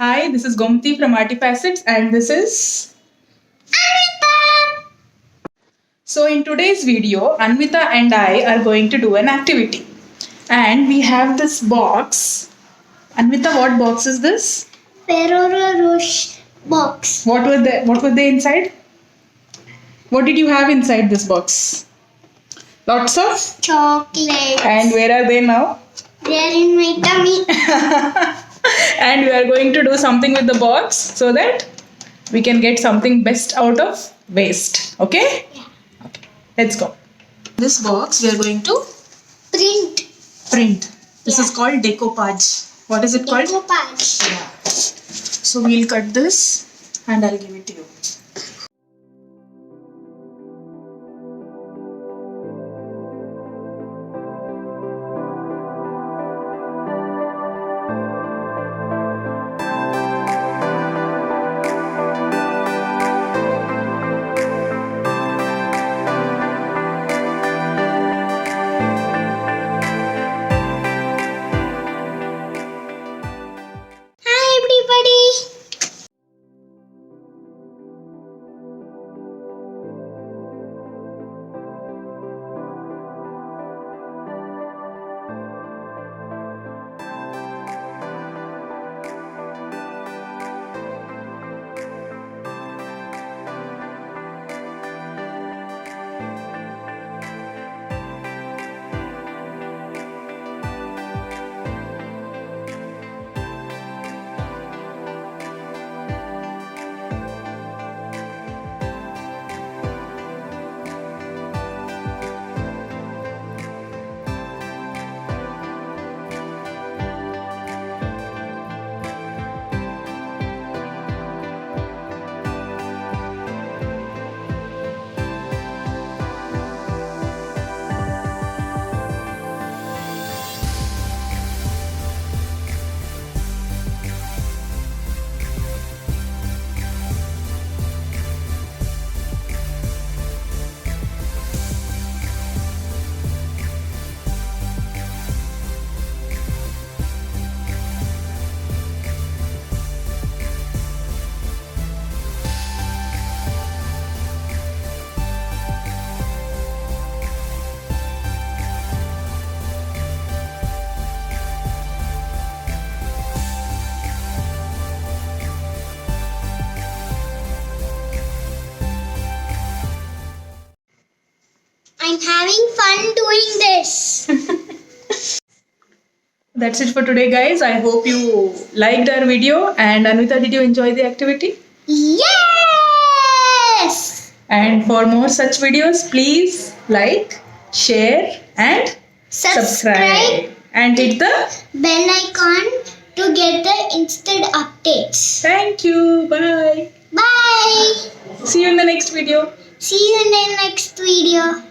Hi, this is Gomti from Arty Facets and this is Anvita. So in today's video, Anvita and I are going to do an activity. And we have this box. Anvita, what box is this? Ferrero Rocher box. What were they inside? What did you have inside this box? Lots of Chocolate. And where are they now? They are in my tummy. And we are going to do something with the box so that we can get something best out of waste. Okay? Yeah. Okay. Let's go. This box we are going to Print. This Yeah. is called decoupage. What is it called? Decoupage. Yeah. So we'll cut this and I'll give it to you. Hi everybody. I'm having fun doing this. That's it for today, guys. I hope you liked our video. And Anvita, did you enjoy the activity? Yes. And for more such videos, please like, share, and Subscribe. And hit the Bell icon to get the instant updates. thank you. Bye. Bye. See you in the next video. See you in the next video.